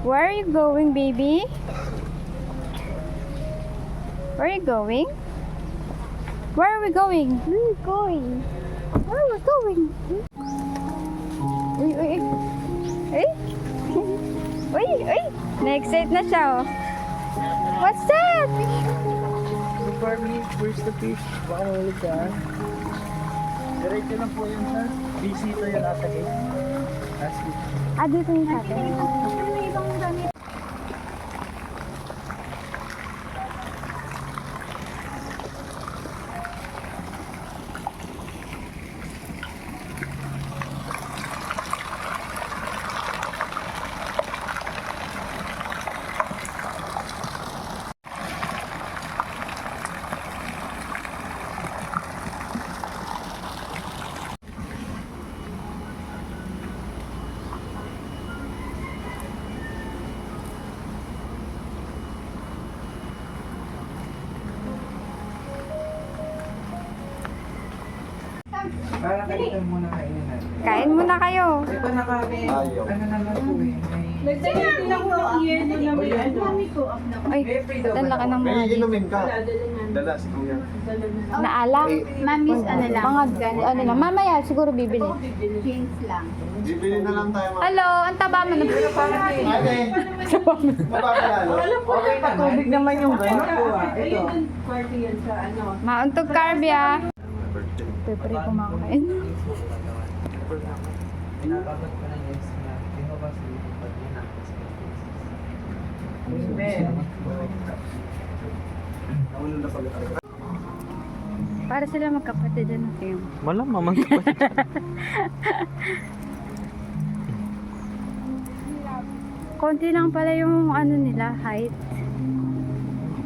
Where are you going, baby? Where are you going? Where are we going? Where are we going? Where are we going? Uy, uy, uy. Uy! Uy, uy! Na-excite na siya, oh. What's that? For me, where's the fish? Baka mahulog ka. Diretso lang po yun, sir. Busy ito yung ata eh. Last week. Ah, dito yung sa atin. Parang kalito muna kainin natin. Kain muna kayo. Ito na kami, ano naman po eh. Nagdala ako ng year na namin. Ang mami ko, up na. Ay, ang laki ng mga dito. Inumin ka. Dala si Kuya. Naalang. Mamis, ano lang. Mga, ano lang. Mamaya siguro bibili. Jeans lang. Bibili na lang tayo. Hello, ang taba mo na. Ate, mapapalalo. Okay na, tubig naman yung gano'n po ah. Ito. Ayun, dun, party yan sa ano. Mauntog Carbia. Pwede kumakain. Pinapabot ko na yes na. Hindi ko kasi pag ginapos ko. Para sila magkapatid na kayo. Wala mamang kapatid. Konti lang pala yung ano nila, height.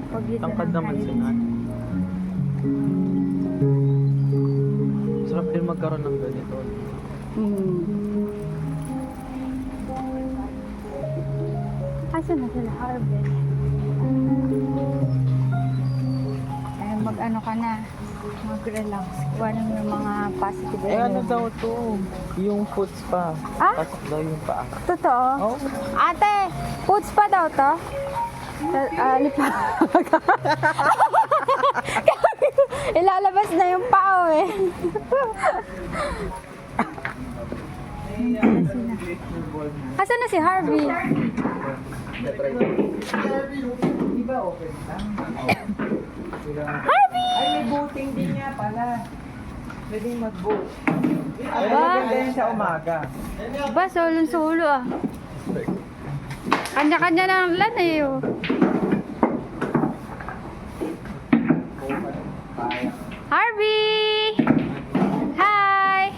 Pag dito Tangkad ng naman height. sila. Sarap din magkaroon ng ganito. Asa na sila, Harvey? Eh, mag-ano ka na. Mag-relax. Kuha mo yung mga positive Eh ano energy. daw to? Yung foot spa. Ah? Pasok daw yung paa. Totoo? Oh. Ate, puts pa daw to? Lipa. Ilalabas na yung pao eh. Asan na si Harvey? Di ba open lang? Harvey! Ay, may boating din niya pala. Pwedeng mag-boat. Ay, Ba? maganda yan sa umaga. Ba, solo ah. Kanya-kanya na ang lan eh. Oh. Harvey! Hi!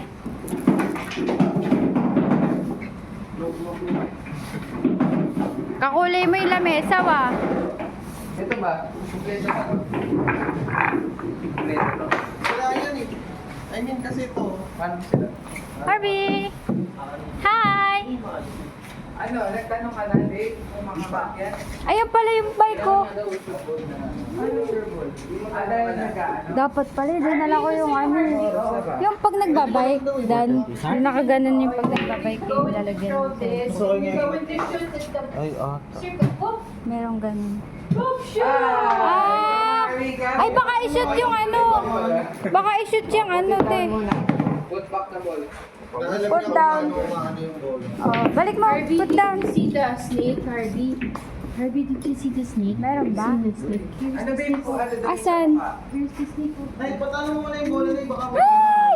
Kakulay mo yung lamesa wa. Ito ba? Kompleto ba? Kompleto. Wala yan eh. I mean kasi ito. Paano sila? Harvey! Hi! Ano, nagtanong ka na, Dave? Kung makabakyan? Ayun pala yung bike ko. Ano your ball? Ada yung nag-ano? Dapat pala, dinala ko yung ano. Yung pag nagbabike, Dan. Yung nakaganon yung pag nagbabike, yung lalagyan natin. Ay, ata. Merong ganun. Ah! Ay, baka i-shoot yung ano. Baka i-shoot yung ano, te. Put back the ball. Put down. Oh, balik mo. Put down. See the snake, Harvey? Harvey, did you see the snake? Meron ba? See the snake? Here's Ano the ba yung snake. Asan? Here's the snake. Nay, patalo mo muna yung bola na baka Ay!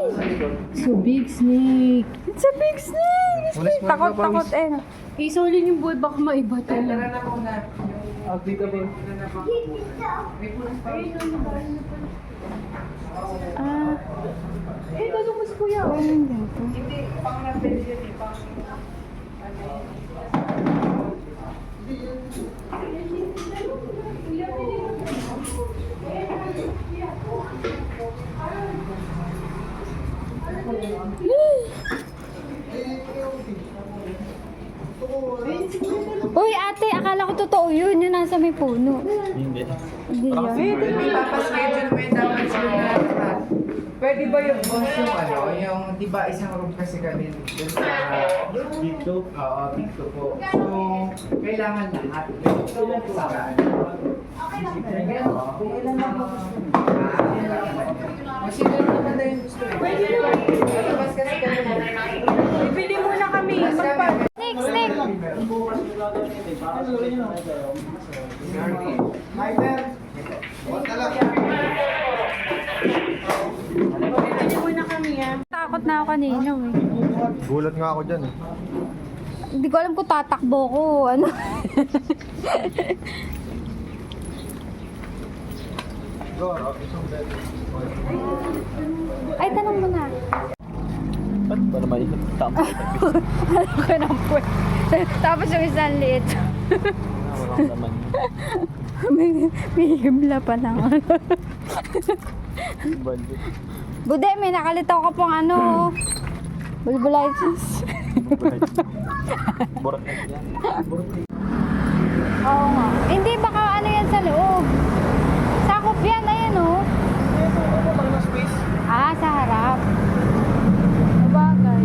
So big snake. It's a big snake. Takot eh. Isolin yung boy, baka maiba Tara tayo. na muna. Oh, dito ba? Ah. Eh, tanong mo si kuya. Ayun ganito. Hindi, pang nabili yun eh. Pang... Uy, ate, akala ko totoo yun. Yun nasa may puno. Hindi. Hindi yun. Hindi papaschedule mo yung dapat sila na lahat. Pwede ba yung boss yung ano, yung di ba isang room kasi kami dun sa Dito. oo, dito po. So, kailangan lahat. Sa kung ilan lang mo gusto. Kasi doon naman na yung gusto. Pwede naman. Mas kasi kami Bibili muna kami. Magpa- Next, next. Huwag na lang. Bibili muna kami ah. Takot na ako kanina eh. Gulat nga ako dyan eh. Hindi ko alam kung tatakbo ko. Ano? Ay, tanong mo na. Ba't ba naman yung tampo? Alam ko ng puwet. Tapos yung isang liit. Walang naman. may himla pa lang. Bandit. Bude, may nakalitaw ka pong ano. Bulbulitis. Borat na yan. Oo nga. Hindi, baka ano yan sa loob. Sakop yan, ayan oh. Ah, sa harap. Sabagay.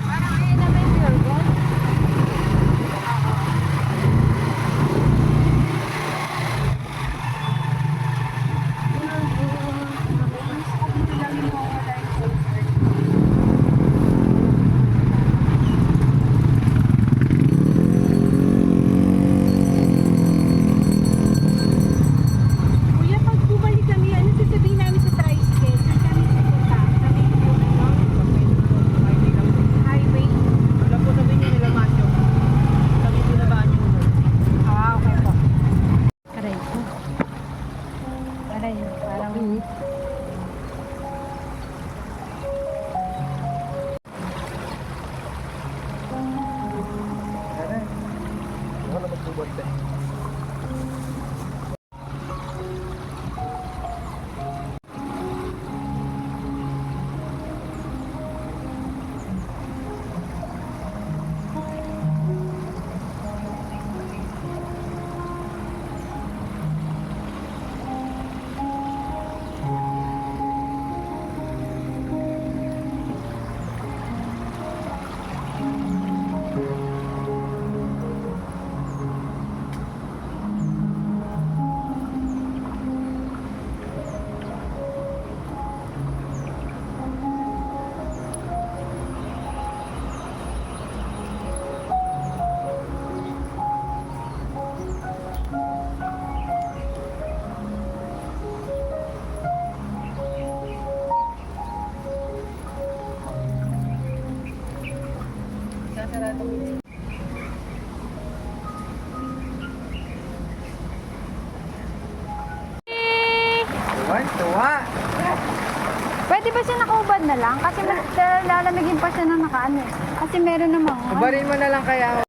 Parang ayun na ba yung pure gold? Kuya, pag bumalik kami, ano sasabihin namin sa tricycle? Saan kami pupunta? Kami po, highway. Wala po sabihin niyo nila Manyo. Kami pinabaan niyo. Ah, okay po. Aray ko. Aray, parang... Wala magtubot eh. Tuwa! Pwede ba siya nakaubad na lang? Kasi lalamigin pa siya ng nakaano eh. Kasi meron namang... Ubarin mo na lang kaya